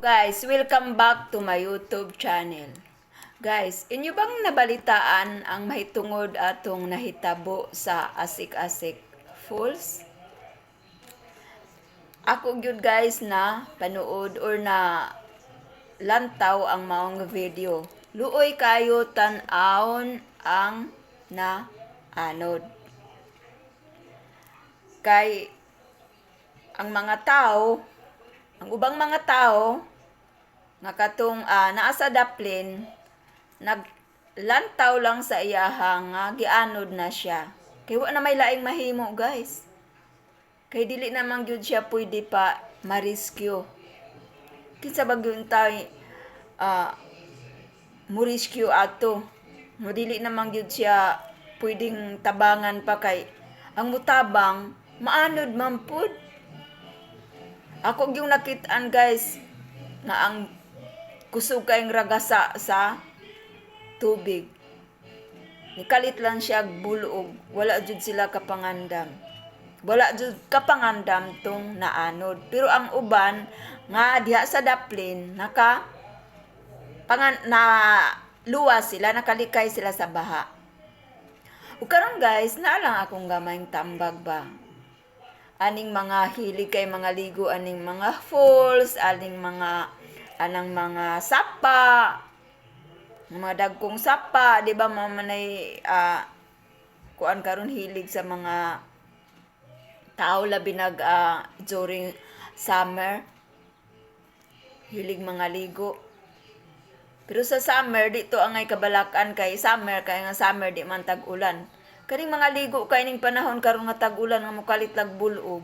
Guys, welcome back to my YouTube channel. Guys, inyo bang nabalitaan ang mahitungod atong nahitabo sa Asik-Asik Falls? Ako gyud guys na panood or na lantaw ang maong video. Luoy kayo tan-awon ang na anod. Kay ang mga tao, ang ubang mga tao nga katong naa sa daplin naglantaw lang sa iyahang nga gianod na siya. Kay wa na may laing mahimo guys. Kay dili naman gyud siya pwede pa ma-rescue. Kinsa ba gyud tay mo-rescue ato. Mo dili naman gyud siya pwedeng tabangan pa kay ang mutabang maanod man pud. Ako yung nakitaan guys nga ang kusog kayong ragasa sa tubig. Nikalit lang siya bulog. Wala jud sila kapangandam. Wala jud kapangandam tong naanod. Pero ang uban nga diha sa daplin na luwas sila, nakalikay sila sa baha. Ug karon guys, naalang akong gamayng tambag ba. Aning mga hilig kay mga ligo, aning mga falls, anang mga sapa, mga dagkong sapa, di ba mamanay kuan karon hilig sa mga tao labi during summer, hilig mga ligo. Pero sa summer dito angay kabalakan kay summer kay nga summer di man tag-ulan. Kaning mga ligo kay ning panahon karon nga tag-ulan nga mokalit lag bulog.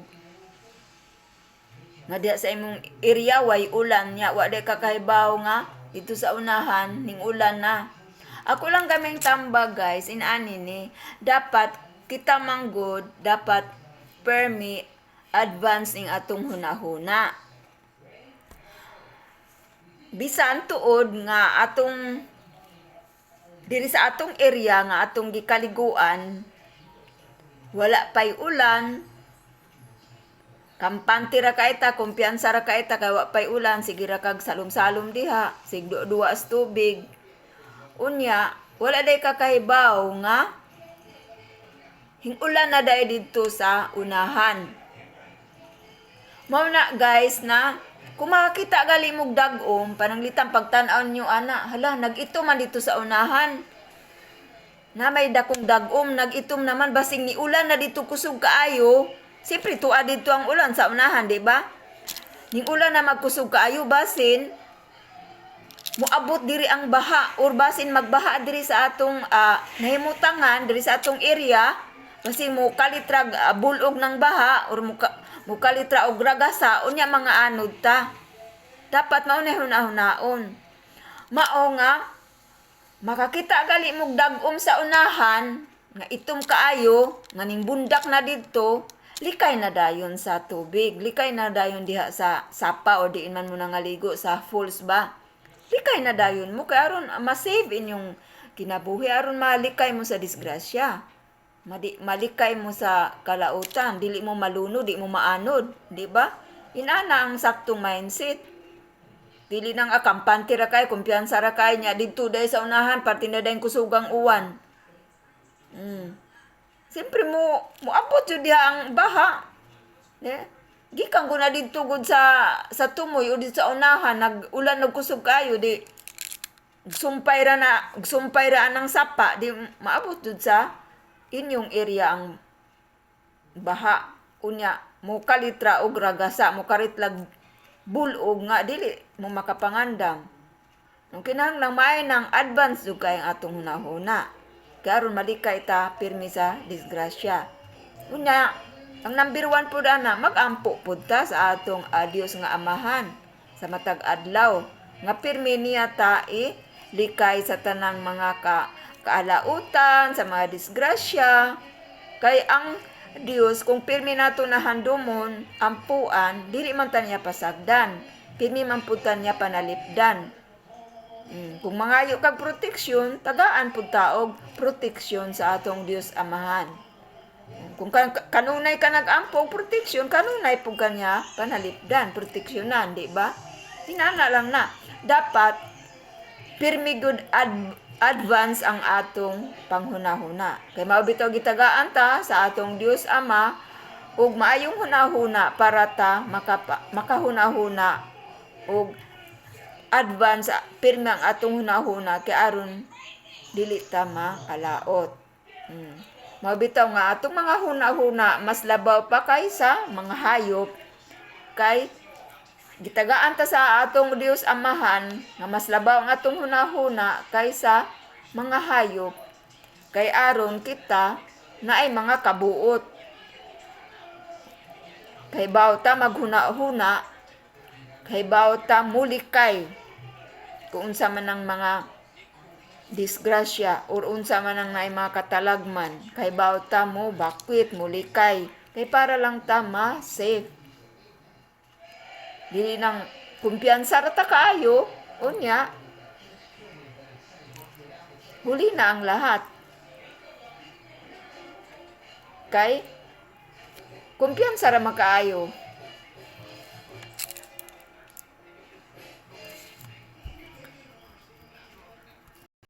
Nga diha sa imong area way ulan nya wa day kakahibaw nga dito sa unahan ning ulan na. Ako lang kaming tambag guys inani ni dapat kita manggod dapat permi advance ning atong hunahuna. Bisan tuod nga atong diri sa atong area nga atong gikaliguan wala pay ulan, kampante ra kaita, kumpiyansa ra kaita kay wa pay ulan, sige ra kag salom-salom diha, sig duwas tubig. Unya, wala day kakahibaw nga hing-ulan na day didto sa unahan. Mao na guys na kung makakita gali mog dag-om, pananglitan pagtan-aw nyo ana, hala nag-itom man dito sa unahan. Na may dakong dag-om, nag-itom naman basing ni ulan na dito kusog kaayo. Siyempre tuwa dito ang ulan sa unahan, di ba? Ning ulan na magkusog kaayo basin moabot diri ang baha or basin magbaha diri sa atong nahimutangan diri sa atong area basin mo kalitra bulog ng baha or mukalitra og ragasa unya mga anod ta. Dapat maunahon-naon. Mao nga makakita gali mog dag-om sa unahan nga itom kaayo nga ning bundak na didto, likay na dayon sa tubig, likay na dayon diha sa sapa o diin man mo nangaligo sa falls ba. Likay na dayon mo kay aron ma-save inyong kinabuhi aron malikay mo sa disgrasya. Malikay mo sa kalautan, dili mo malunod, di mo maanod, di ba? Inana ang saktong mindset. Dili nang akampante ra kay, kumpiyansa ra kay nya didto day sa unahan, parte na day kusugang uwan. Siyempre moabot jud diha ang baha. Gikan ko na didto gud sa tumoy o dito sa unahan, nag-ulan og kusog kayo di sumpay ra anang sapa, di maabot jud sa inyong area ang baha. Unya mo kalitra og ragasa, mo karitlag bulog nga dili mo makapangandam. Ang kinahanglan may nang advance jud kay ang atong hunahuna. Karon malikay ta pirmi sa disgrasya. Unya ang number 1 pud ana magampo pud ta sa atong Dios nga Amahan sa matag adlaw nga pirmi niya ta likay sa tanang mga kaalautan, sa mga disgrasya. Kay ang Dios kung pirmi nato na handumon, ampuan, dili man ta niya pasagdan. Pirmi man pud ta niya panalipdan. Kung mangayo kag proteksyon, tagaan pud taog proteksyon sa atong Dios Amahan. Kung kanunay ka nag-ampo proteksyon, kanunay pud kanya panalipdan, proteksyonan, di ba? Tinana lang na. Dapat, pirmi good advance ang atong panghunahuna. Kay maubitaw gitagaan ta sa atong Dios Ama, ug maayong hunahuna para ta makahunahuna ug advance pirmi ang atong hunahuna kay aron dili ta makalaot. Mabitaw nga atong mga hunahuna mas labaw pa kaysa mga hayop kay gitagaan ta sa atong Dios Amahan nga mas labaw ang atong hunahuna kaysa mga hayop kay aron kita naay mga kabuot. Kay bawta maghuna-huna, kay bawta mulikay kung unsa man ang mga disgrasya or unsa man ang naay mga katalagman, kay bawta mo bakwit mulikay kay para lang ta ma-safe. Dili nang kumpiyansa ra ta kaayo, unya huli na ang lahat. Kay kumpiyansa ra makaayo,